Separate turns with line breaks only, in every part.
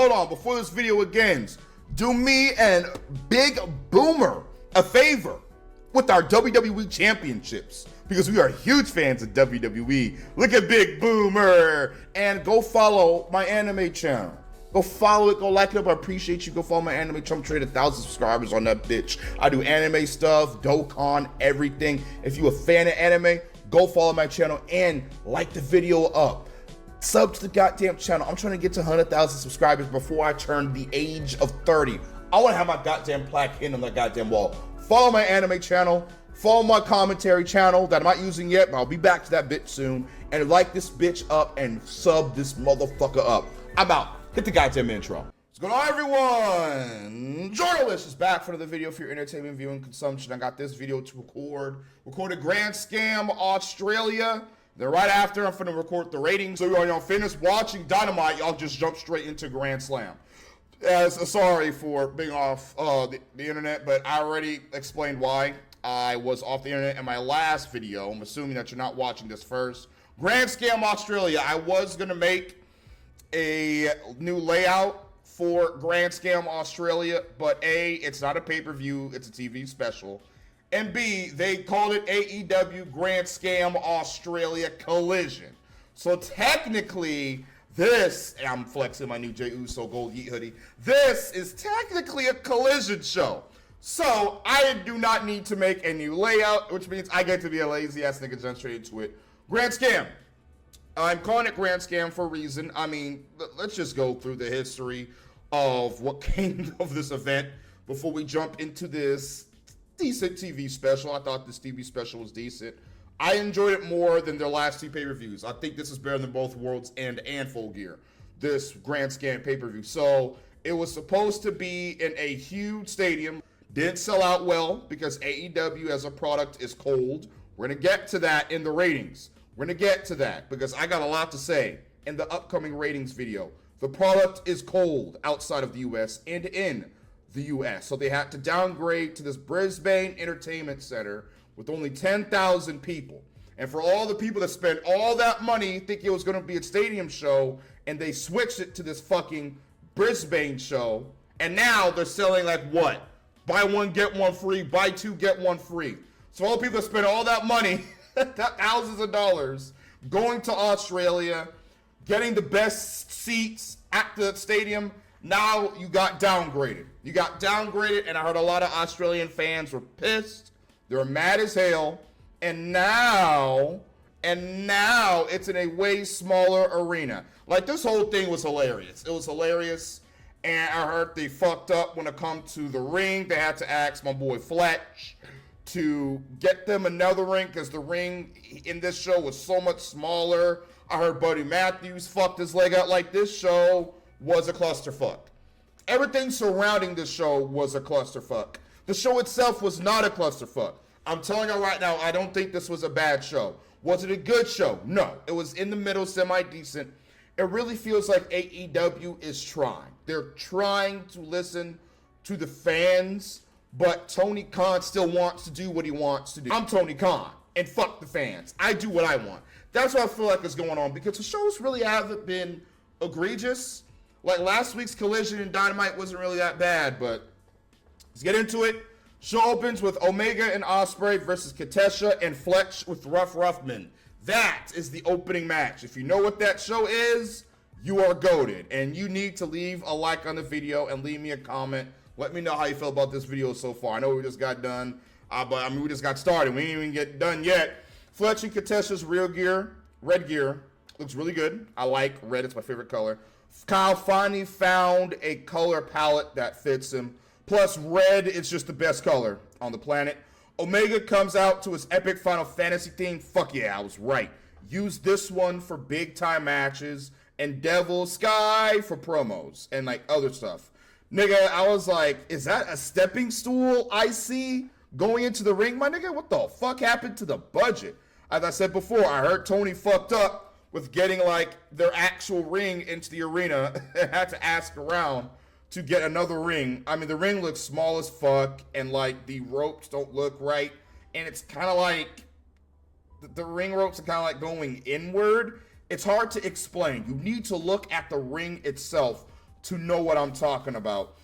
hold on. Before this video begins, do me and Big Boomer a favor with our WWE Championships, because we are huge fans of WWE. Look at Big Boomer. And go follow my anime channel. Go follow it, go like it up. I appreciate you. Go follow my anime channel. I'm trying to hit 1,000 subscribers on that bitch. I do anime stuff, Dokkan, everything. If you a fan of anime, go follow my channel and like the video up. Sub to the goddamn channel. I'm trying to get to 100,000 subscribers before I turn the age of 30. I want to have my goddamn plaque hidden on that goddamn wall. Follow my anime channel. Follow my commentary channel that I'm not using yet, but I'll be back to that bitch soon. And like this bitch up and sub this motherfucker up. I'm out. Hit the goddamn intro. What's going on, everyone? Journalist is back for another video for your entertainment viewing consumption. I got this video to record. Recorded Grand Scam Australia. Then right after, I'm finna record the ratings. So y'all finished watching Dynamite, y'all just jump straight into Grand Slam. Sorry for being off the internet, but I already explained why I was off the internet in my last video. I'm assuming that you're not watching this first. Grand Scam Australia. I was gonna make a new layout for Grand Scam Australia, but A, it's not a pay-per-view, it's a TV special. And B, they called it AEW Grand Scam Australia Collision. So technically, this, and I'm flexing my new Jey Uso Gold Yeet hoodie, this is technically a collision show. So I do not need to make a new layout, which means I get to be a lazy ass nigga jump straight into it. Grand Scam. I'm calling it Grand Scam for a reason. I mean, let's just go through the history of what came of this event before we jump into this decent TV special. I thought this TV special was decent. I enjoyed it more than their last two pay-per-views. I think this is better than both World's End and Full Gear, this Grand Scam pay-per-view. So it was supposed to be in a huge stadium. Didn't sell out well because AEW as a product is cold. We're going to get to that in the ratings. We're going to get to that because I got a lot to say in the upcoming ratings video. The product is cold outside of the U.S. and in the U.S. So they had to downgrade to this Brisbane Entertainment Center with only 10,000 people. And for all the people that spent all that money thinking it was going to be a stadium show, and they switched it to this fucking Brisbane show, and now they're selling like what? Buy one, get one free, buy two, get one free. So all the people that spent all that money, thousands of dollars, going to Australia, getting the best seats at the stadium, now you got downgraded. You got downgraded, and I heard a lot of Australian fans were pissed. They were mad as hell. And now it's in a way smaller arena. Like, this whole thing was hilarious. It was hilarious. And I heard they fucked up when it come to the ring. They had to ask my boy Fletch to get them another ring because the ring in this show was so much smaller. I heard Buddy Matthews fucked his leg out. Like, this show was a clusterfuck. Everything surrounding this show was a clusterfuck. The show itself was not a clusterfuck. I'm telling you right now, I don't think this was a bad show. Was it a good show? No. It was in the middle, semi-decent. It really feels like AEW is trying. They're trying to listen to the fans, but Tony Khan still wants to do what he wants to do. I'm Tony Khan, and fuck the fans. I do what I want. That's what I feel like is going on, because the shows really haven't been egregious. Like last week's Collision and Dynamite wasn't really that bad, but let's get into it. Show opens with Omega and Ospreay versus Katesha and Fletch with Rough Ruffman. That is the opening match. If you know what that show is, you are goated. And you need to leave a like on the video and leave me a comment. Let me know how you feel about this video so far. I know we just got done, but I mean, we just got started. We didn't even get done yet. Fletch and Katesha's red gear, looks really good. I like red. It's my favorite color. Kyle finally found a color palette that fits him. Plus, red is just the best color on the planet. Omega comes out to his epic Final Fantasy theme. Fuck yeah, I was right. Use this one for big time matches and Devil Sky for promos and like other stuff. Nigga, I was like, is that a stepping stool I see going into the ring? My nigga, what the fuck happened to the budget? As I said before, I heard Tony fucked up with getting like their actual ring into the arena and had to ask around to get another ring. I mean, the ring looks small as fuck, and like the ropes don't look right, and it's kind of like the ring ropes are kind of like going inward. It's hard to explain. You need to look at the ring itself to know what I'm talking about.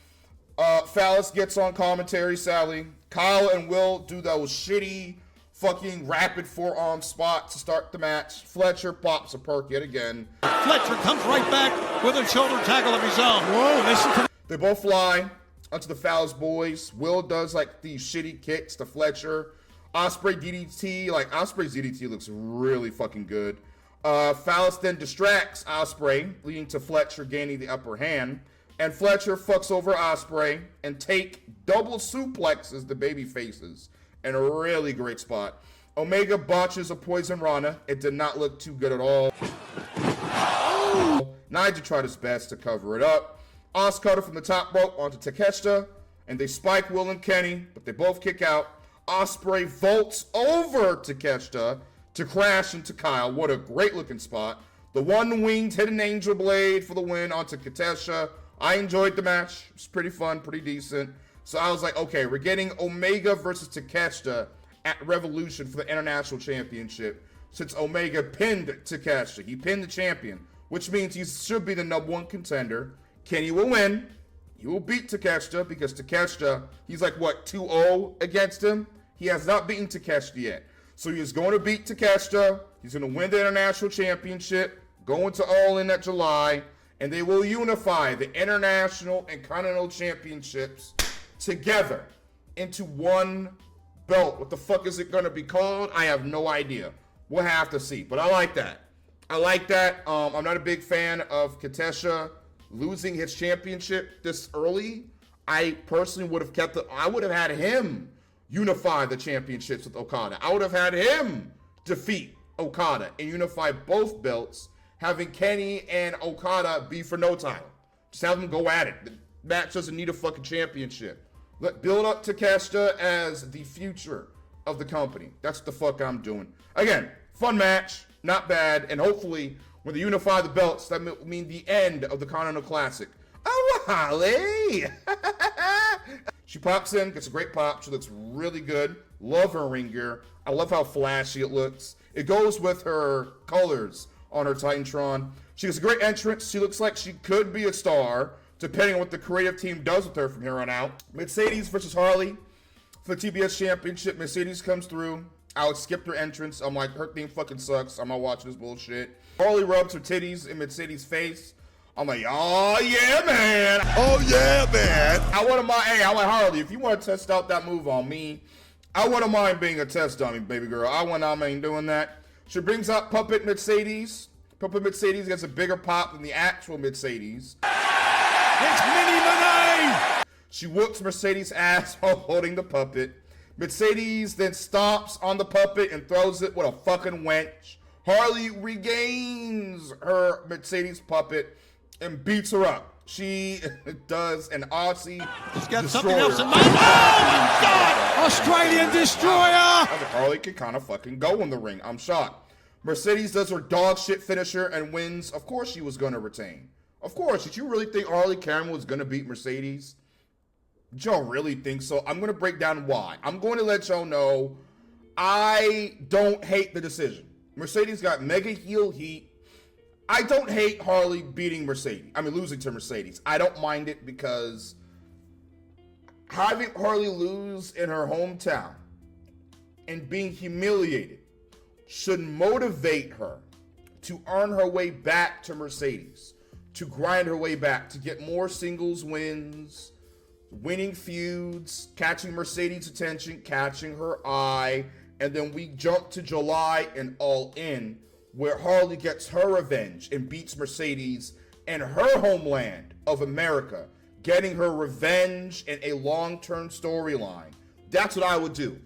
Phallus gets on commentary, Sally. Kyle and Will do those shitty fucking rapid forearm spots to start the match. Fletcher pops a perk yet again.
Fletcher comes right back with a shoulder tackle of his own. Whoa, listen to...
They both fly onto the Phallus boys. Will does like these shitty kicks to Fletcher. Ospreay DDT, like Ospreay's DDT looks really fucking good. Phallus then distracts Ospreay, leading to Fletcher gaining the upper hand. And Fletcher fucks over Ospreay and take double suplexes the baby faces in a really great spot. Omega botches a poison Rana. It did not look too good at all. Nigel tried his best to cover it up. Okada from the top rope onto Takeshita, and they spike Will and Kenny, but they both kick out. Ospreay vaults over Takeshita to crash into Kyle. What a great looking spot. The one-winged hidden angel blade for the win onto Takeshita. I enjoyed the match. It was pretty fun, pretty decent. So I was like, okay, we're getting Omega versus Takeshita at Revolution for the International Championship. Since Omega pinned Takeshita. He pinned the champion, which means he should be the #1 contender. Kenny will win. He will beat Takeshita because Takeshita, he's like, what, 2-0 against him? He has not beaten Takeshita yet. So he is going to beat Takeshita. He's going to win the International Championship, go into All In at July, and they will unify the International and Continental Championships together into one belt. What the fuck is it going to be called? I have no idea. We'll have to see. But I like that. I like that. I'm not a big fan of Takeshita losing his championship this early. I personally would have kept it. I would have had him unify the championships with Okada. I would have had him defeat Okada and unify both belts, having Kenny and Okada be for no title. Just have them go at it. The match doesn't need a fucking championship. Build up Takeshita as the future of the company. That's what the fuck I'm doing. Again, fun match, not bad, and hopefully when they unify the belts, that will mean the end of the Continental Classic. Oh, Holly! She pops in, gets a great pop. She looks really good. Love her ring gear. I love how flashy it looks. It goes with her colors on her Titantron. She gets a great entrance. She looks like she could be a star, depending on what the creative team does with her from here on out. Mercedes versus Harley for the TBS Championship. Mercedes comes through. I would skip her entrance. I'm like, her theme fucking sucks. I'm not watching this bullshit. Harley rubs her titties in Mercedes' face. I'm like, oh yeah, man. Oh yeah, man. I wouldn't mind. Hey, I'm like, Harley, if you want to test out that move on me, I wouldn't mind being a test dummy, baby girl. I wouldn't mind doing that. She brings out Puppet Mercedes. Puppet Mercedes gets a bigger pop than the actual Mercedes.
It's Mini Monet!
She whoops Mercedes' ass while holding the puppet. Mercedes then stomps on the puppet and throws it with a fucking wench. Harley regains her Mercedes puppet and beats her up. She does an Aussie.
She's got something else in mind. Oh my God! Australian Destroyer!
Harley can kind of fucking go in the ring. I'm shocked. Mercedes does her dog shit finisher and wins. Of course she was going to retain. Of course. Did you really think Harley Cameron was going to beat Mercedes? Did y'all really think so? I'm going to break down why. I'm going to let y'all know I don't hate the decision. Mercedes got mega heel heat. I don't hate Harley beating Mercedes. I mean, losing to Mercedes. I don't mind it because having Harley lose in her hometown and being humiliated should motivate her to earn her way back to Mercedes, to grind her way back, to get more singles wins, winning feuds, catching Mercedes' attention, catching her eye, and then we jump to July and All In, where Harley gets her revenge and beats Mercedes in her homeland of America, getting her revenge in a long-term storyline. That's what I would do.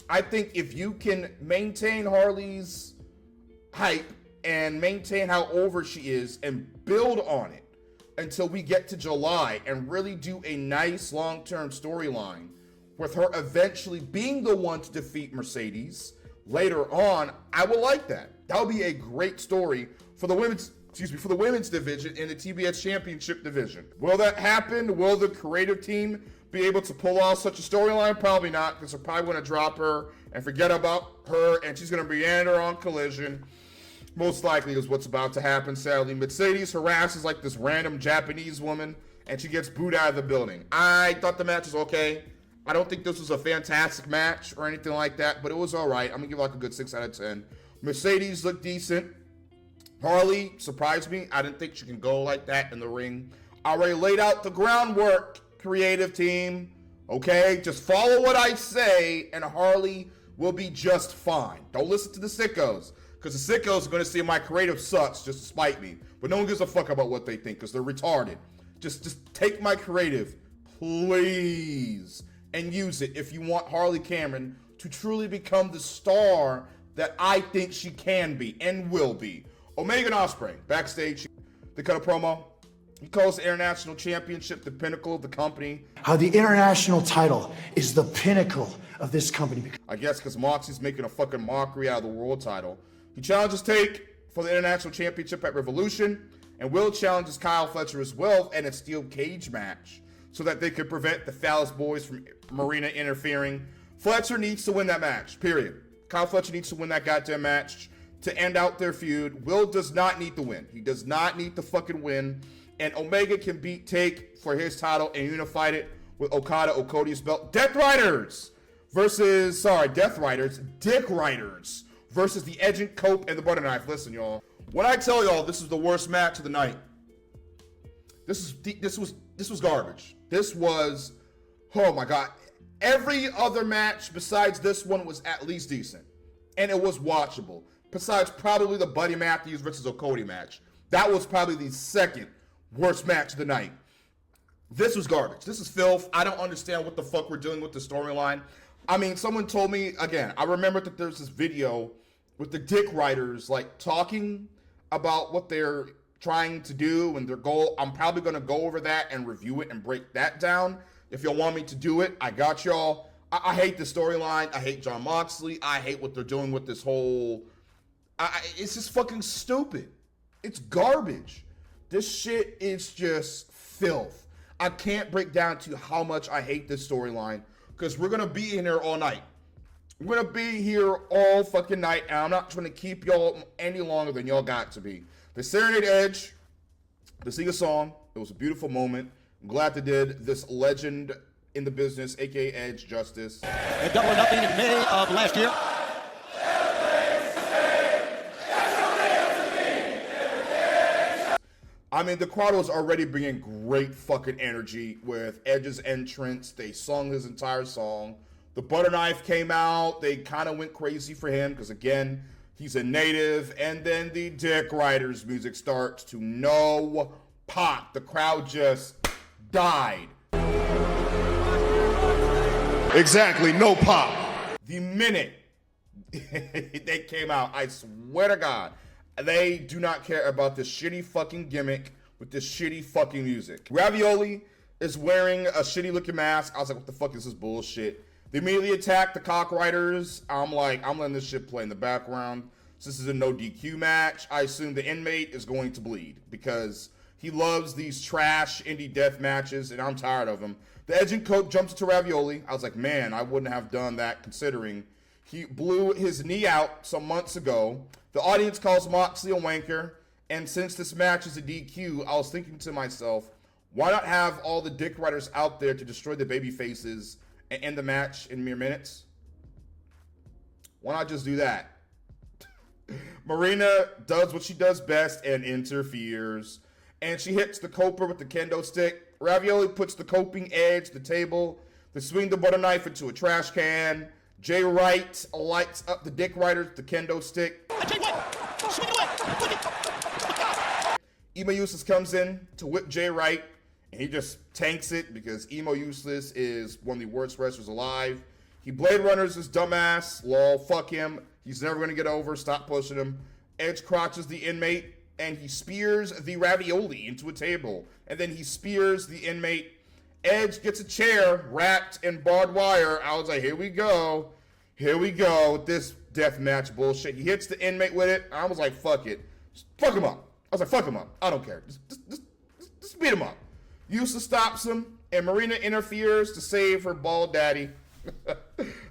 I think if you can maintain Harley's hype and maintain how over she is and build on it until we get to July and really do a nice long-term storyline with her eventually being the one to defeat Mercedes later on, I would like that. That would be a great story for the women's division in the TBS Championship division. Will that happen? Will the creative team be able to pull off such a storyline? Probably not, because they're probably going to drop her and forget about her, and she's going to meander on Collision. Most likely is what's about to happen, sadly. Mercedes harasses like this random Japanese woman, and she gets booed out of the building. I thought the match was okay. I don't think this was a fantastic match or anything like that, but it was all right. I'm going to give it like a good 6 out of 10. Mercedes looked decent. Harley surprised me. I didn't think she can go like that in the ring. I already laid out the groundwork, creative team. Okay, just follow what I say, and Harley will be just fine. Don't listen to the sickos, because the sickos are going to say my creative sucks just to spite me. But no one gives a fuck about what they think, because they're retarded. Just take my creative, please, and use it if you want Harley Cameron to truly become the star that I think she can be and will be. Omega and Ospreay, backstage, they cut a promo. He calls the International Championship the pinnacle of the company.
How the international title is the pinnacle of this company.
I guess because Moxie's making a fucking mockery out of the world title. He challenges Take for the International Championship at Revolution, and Will challenges Kyle Fletcher as well in a steel cage match so that they could prevent the Phallus Boys from Marina interfering. Fletcher needs to win that match, period. Kyle Fletcher needs to win that goddamn match to end out their feud. Will does not need the win. He does not need the fucking win. And Omega can beat Take for his title and unify it with Okada's belt. Dick Riders versus the Edge and Cope and the Butter Knife. Listen, y'all. When I tell y'all this is the worst match of the night, this was garbage. This was, oh my God. Every other match besides this one was at least decent. And it was watchable. Besides probably the Buddy Matthews versus Okada match. That was probably the second worst match of the night. This was garbage. This is filth. I don't understand what the fuck we're doing with the storyline. I mean, someone told me, again, I remember that there's this video with the Dick Riders, like, talking about what they're trying to do and their goal. I'm probably going to go over that and review it and break that down. If y'all want me to do it, I got y'all. I hate the storyline. I hate Jon Moxley. I hate what they're doing with this whole... it's just fucking stupid. It's garbage. This shit is just filth. I can't break down to you how much I hate this storyline because we're going to be in here all night. We're going to be here all fucking night, and I'm not trying to keep y'all any longer than y'all got to be. They serenade Edge. They sing a song. It was a beautiful moment. I'm glad they did this legend in the business, a.k.a. Edge, justice.
A double or nothing in May of last year.
I mean, the crowd was already bringing great fucking energy with Edge's entrance. They sung his entire song. The Butter Knife came out. They kind of went crazy for him because, again, he's a native. And then the Dick Riders music starts to no pop. The crowd just died. Exactly, no pop. The minute they came out, I swear to God, they do not care about this shitty fucking gimmick with this shitty fucking music. Ravioli is wearing a shitty looking mask. I was like, what the fuck is this bullshit? They immediately attack the Cock Riders. I'm like, I'm letting this shit play in the background. Since this is a no DQ match, I assume the inmate is going to bleed because he loves these trash indie death matches and I'm tired of them. The Edge and Cope jumps into Ravioli. I was like, man, I wouldn't have done that considering he blew his knee out some months ago. The audience calls Moxley a wanker, and since this match is a DQ, I was thinking to myself, why not have all the Dick Riders out there to destroy the baby faces and end the match in mere minutes? Why not just do that? Marina does what she does best and interferes, and she hits the Coper with the kendo stick. Ravioli puts the coping edge, the table, they swing the Butter Knife into a trash can. Jay Wright lights up the Dick Riders with the kendo stick. Emo Useless comes in to whip Jay Wright, and he just tanks it because Emo Useless is one of the worst wrestlers alive. He Blade Runners his dumbass. Lol, fuck him. He's never going to get over. Stop pushing him. Edge crotches the inmate, and he spears the Ravioli into a table. And then he spears the inmate. Edge gets a chair wrapped in barbed wire. I was like, here we go. Here we go with this deathmatch bullshit. He hits the inmate with it. I was like, fuck it. Just fuck him up. I was like, fuck him up. I don't care. Just beat him up. Useless stops him, and Marina interferes to save her bald daddy.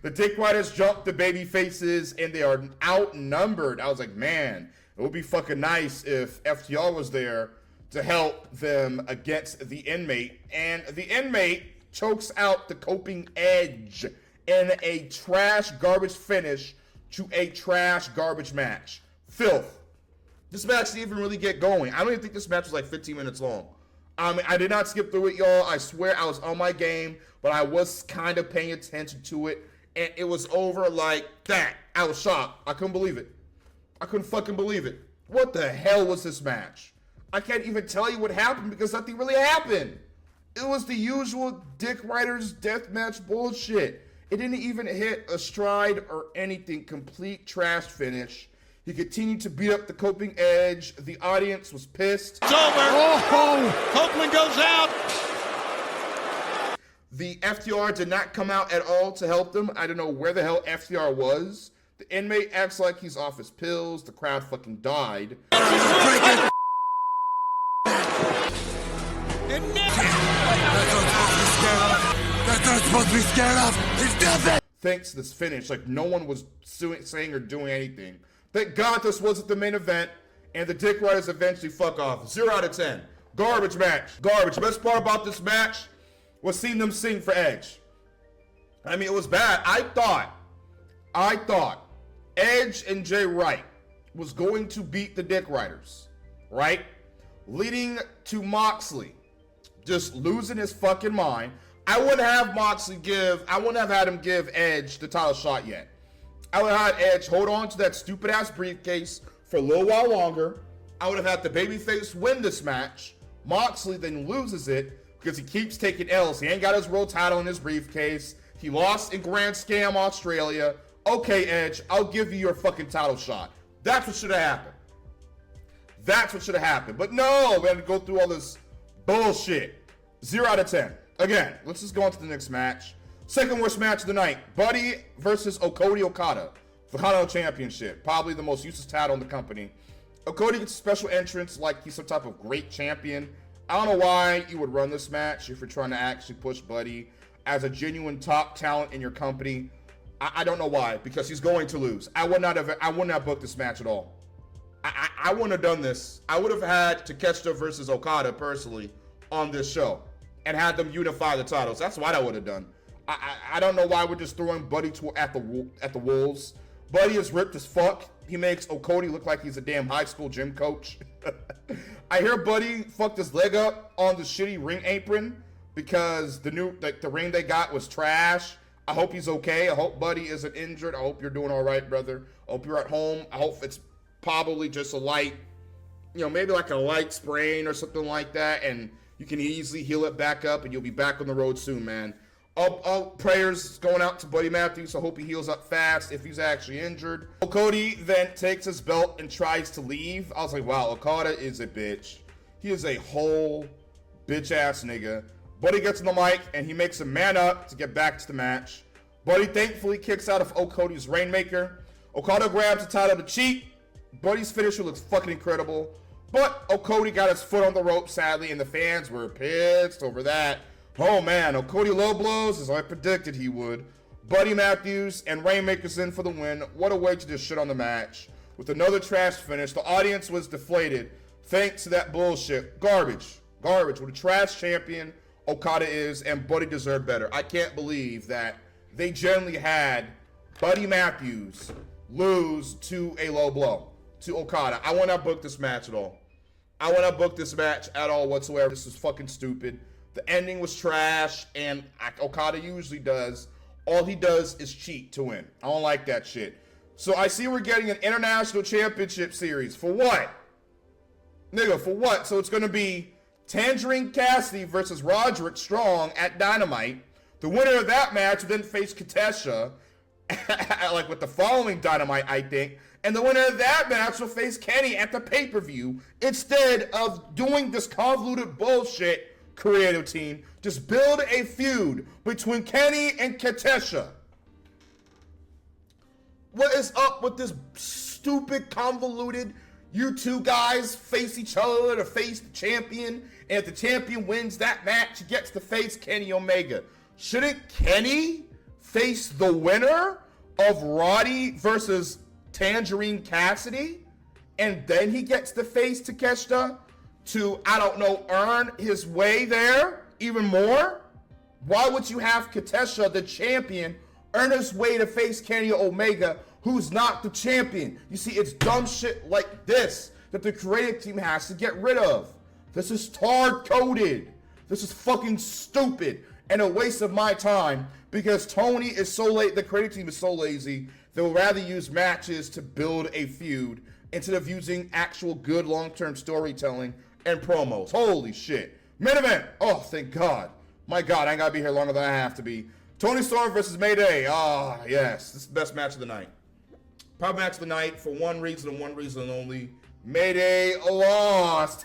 The Dick Riders jump the baby faces, and they are outnumbered. I was like, man, It would be fucking nice if FTR was there to help them against the Inmate. And the Inmate chokes out the Coping Edge in a trash garbage finish to a trash garbage match. Filth. This match didn't even really get going. I don't even think this match was like 15 minutes long. I did not skip through it, y'all. I swear I was on my game, but I was kind of paying attention to it, and it was over like that. I was shocked. I couldn't believe it. I couldn't fucking believe it. What the hell was this match? I can't even tell you what happened because nothing really happened. It was the usual Dick Riders deathmatch bullshit. It didn't even hit a stride or anything. Complete trash finish. He continued to beat up the Coping Edge. The audience was pissed.
It's over. Oh, Copeland goes out.
The FTR did not come out at all to help them. I don't know where the hell FTR was. The Inmate acts like he's off his pills. The crowd fucking died.
That's not supposed to be scared of. He's dead.
Thanks to this finish, like no one was saying or doing anything. Thank God this wasn't the main event, and the Dick Riders eventually fuck off. 0 out of 10. Garbage match. Garbage. Best part about this match was seeing them sing for Edge. I mean, it was bad. I thought Edge and Jay Wright was going to beat the Dick Riders, right? Leading to Moxley just losing his fucking mind. I wouldn't have had him give Edge the title shot yet. I would have had Edge hold on to that stupid ass briefcase for a little while longer. I would have had the babyface win this match. Moxley then loses it because he keeps taking L's. He ain't got his world title in his briefcase. He lost in Grand Scam Australia. Okay, Edge, I'll give you your fucking title shot. That's what should have happened. That's what should have happened. But no, we had to go through all this bullshit. 0 out of 10. Again, let's just go on to the next match. Second worst match of the night. Buddy versus Okada. The Continental Championship. Probably the most useless title in the company. Okada gets a special entrance like he's some type of great champion. I don't know why you would run this match if you're trying to actually push Buddy as a genuine top talent in your company. I don't know why, because he's going to lose. I would not have booked this match at all. I wouldn't have done this. I would have had Takeshita versus Okada personally on this show and had them unify the titles. That's what I would have done. I don't know why we're just throwing Buddy at the wolves. Buddy is ripped as fuck. He makes Okada look like he's a damn high school gym coach. I hear Buddy fucked his leg up on the shitty ring apron because the ring they got was trash. I hope he's okay. I hope Buddy isn't injured. I hope you're doing all right, brother. I hope you're at home. I hope it's probably just a light, maybe like a light sprain or something like that, and you can easily heal it back up, and you'll be back on the road soon, man. All prayers going out to Buddy Matthews. I hope he heals up fast if he's actually injured. Okada then takes his belt and tries to leave. I was like, wow, Okada is a bitch. He is a whole bitch-ass nigga. Buddy gets on the mic, and he makes him man up to get back to the match. Buddy thankfully kicks out of Okada's Rainmaker. Okada grabs the title to cheat. Buddy's finisher looks fucking incredible. But Okada got his foot on the rope, sadly, and the fans were pissed over that. Oh man, Okada low blows as I predicted he would. Buddy Matthews and Rainmaker's in for the win. What a way to just shit on the match. With another trash finish, the audience was deflated thanks to that bullshit. Garbage. What a trash champion Okada is, and Buddy deserved better. I can't believe that they generally had Buddy Matthews lose to a low blow to Okada. I would not book this match at all. I would not book this match at all whatsoever. This is fucking stupid. The ending was trash, and Okada usually does. All he does is cheat to win. I don't like that shit. So I see we're getting an International Championship series. For what? Nigga, for what? So it's going to be Tangerine Cassidy versus Roderick Strong at Dynamite. The winner of that match will then face Katesha, like with the following Dynamite, I think. And the winner of that match will face Kenny at the pay-per-view. Instead of doing this convoluted bullshit, creative team, just build a feud between Kenny and Katesha. What is up with this stupid, convoluted, you two guys face each other to face the champion, and if the champion wins that match, he gets to face Kenny Omega. Shouldn't Kenny face the winner of Roddy versus Tangerine Cassidy and then he gets to face Takeshita to, I don't know, earn his way there even more? Why would you have Takeshita, the champion, earn his way to face Kenny Omega, who's not the champion? You see, it's dumb shit like this that the creative team has to get rid of. This is hard-coded. This is fucking stupid and a waste of my time because Tony is so late, the creative team is so lazy, they'll rather use matches to build a feud instead of using actual good long-term storytelling and promos. Holy shit. Main event. Oh, thank God. My God, I ain't gotta be here longer than I have to be. Toni Storm versus Mayday. Ah, yes. This is the best match of the night. Probably match of the night for one reason and one reason only. Mayday lost.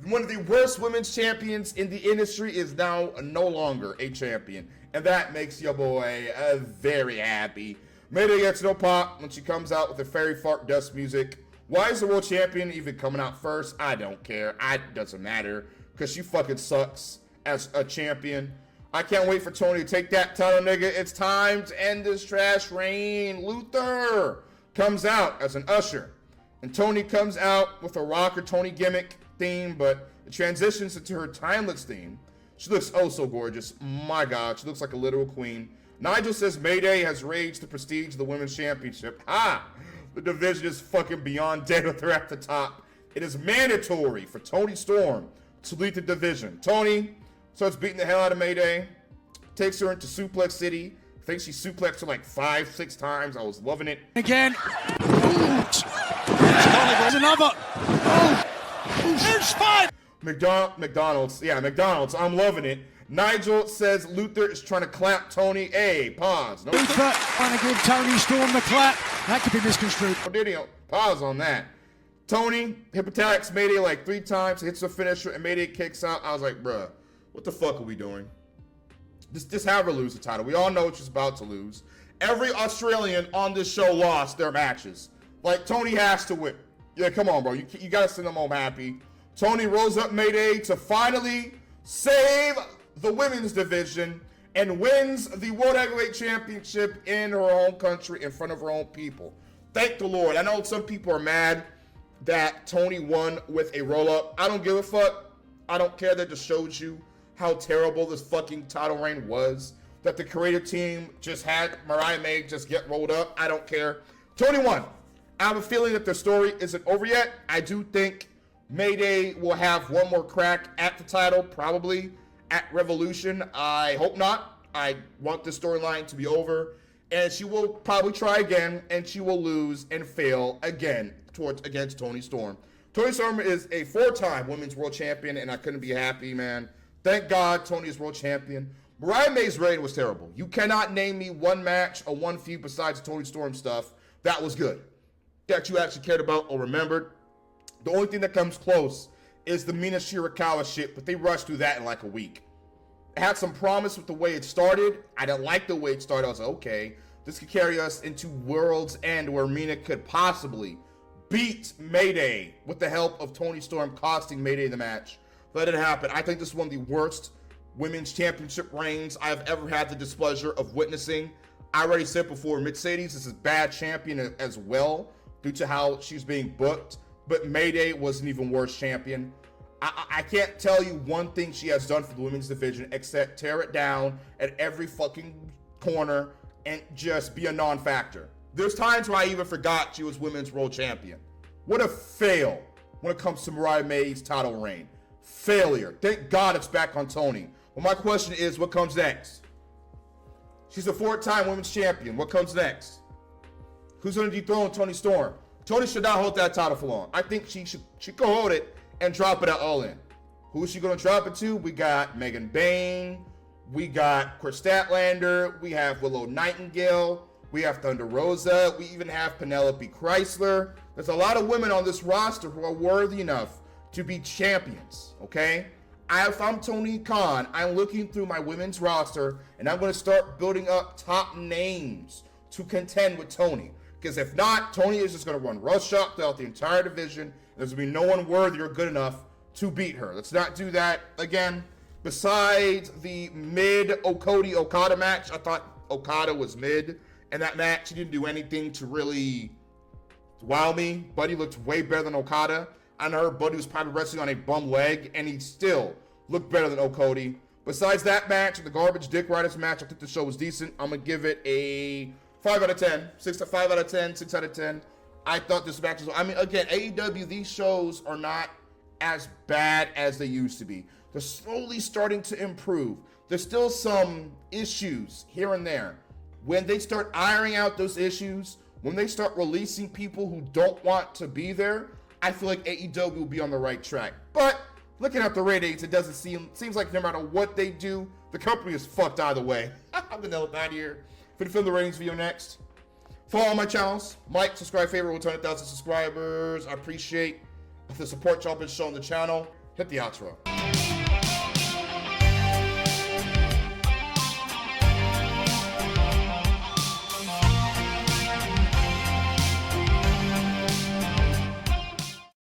One of the worst women's champions in the industry is now no longer a champion. And that makes your boy very happy. Mayday gets no pop when she comes out with the fairy fart dust music. Why is the world champion even coming out first? I don't care. It doesn't matter. Because she fucking sucks as a champion. I can't wait for Tony to take that title, nigga. It's time to end this trash reign. Luther comes out as an usher. And Tony comes out with a rocker Tony gimmick theme, but it transitions into her timeless theme. She looks oh so gorgeous. My God, she looks like a literal queen. Nigel says Mayday has raised the prestige of the Women's Championship. Ha! The division is fucking beyond dead with her at the top. It is mandatory for Toni Storm to lead the division. Tony starts beating the hell out of Mayday, takes her into Suplex City. I think she suplexed her like 5-6 times. I was loving it.
Again. There's another. Oh, there's five.
McDonald's. I'm loving it. Nigel says Luther is trying to clap Tony. Hey, pause. No,
Luther trying to give Toni Storm the clap. That could be misconstrued.
Pause on that. Tony hip attacks Mayday like 3 times, hits her finisher, and Mayday kicks out. I was like, bruh, what the fuck are we doing? Just have her lose the title. We all know she's about to lose. Every Australian on this show lost their matches. Like, Tony has to win. Yeah, come on, bro. You gotta send them home happy. Tony rolls up Mayday to finally save the women's division and wins the World Heavyweight Championship in her home country in front of her own people. Thank the Lord. I know some people are mad that Tony won with a roll-up. I don't give a fuck. I don't care. That just shows you how terrible this fucking title reign was. That the creative team just had Mariah May just get rolled up. I don't care. Tony won. I have a feeling that their story isn't over yet. I do think Mayday will have one more crack at the title, probably at Revolution. I hope not. I want this storyline to be over. And she will probably try again, and she will lose and fail again against Toni Storm. Toni Storm is a 4-time Women's World Champion, and I couldn't be happy, man. Thank God Tony is World Champion. Mariah May's reign was terrible. You cannot name me one match or one feud besides Toni Storm stuff that was good, that you actually cared about or remembered. The only thing that comes close is the Mina Shirakawa shit, but they rushed through that in like a week. It had some promise with the way it started. I didn't like the way it started. I was like, okay, this could carry us into World's End where Mina could possibly beat Mayday with the help of Toni Storm, costing Mayday the match. Let it happen. I think this is one of the worst women's championship reigns I've ever had the displeasure of witnessing. I already said before, Mercedes is a bad champion as well due to how she's being booked, but Mayday was an even worse champion. I can't tell you one thing she has done for the women's division except tear it down at every fucking corner and just be a non-factor. There's times where I even forgot she was women's world champion. What a fail when it comes to Mariah May's title reign. Failure. Thank God it's back on Tony. Well, my question is, what comes next? She's a 4-time women's champion. What comes next? Who's going to dethrone Toni Storm? Toni should not hold that title for long. I think she could hold it and drop it at All In. Who is she going to drop it to? We got Megan Bayne. We got Chris Statlander. We have Willow Nightingale. We have Thunder Rosa. We even have Penelope Chrysler. There's a lot of women on this roster who are worthy enough to be champions, okay? If I'm Tony Khan, I'm looking through my women's roster, and I'm going to start building up top names to contend with Tony. Because if not, Tony is just going to run roughshod throughout the entire division. There's going to be no one worthy or good enough to beat her. Let's not do that again. Besides the mid-Okada match, I thought Okada was mid. And that match, he didn't do anything to really wow me. Buddy looked way better than Okada. I heard Buddy was probably wrestling on a bum leg, and he still looked better than Okada. Besides that match, the garbage Dick Riders match, I think the show was decent. I'm going to give it a 5 out of 10. 5 out of 10, 6 out of 10. I thought this match was, I mean, again, AEW, these shows are not as bad as they used to be. They're slowly starting to improve. There's still some issues here and there. When they start ironing out those issues, when they start releasing people who don't want to be there, I feel like AEW will be on the right track. But looking at the ratings, it doesn't seems like no matter what they do, the company is fucked either way. I'm gonna nail it out here. For the Film the Ratings video next. Follow all my channels. Like, subscribe, favorite. We'll turn 1,000 subscribers. I appreciate the support y'all been showing the channel. Hit the outro.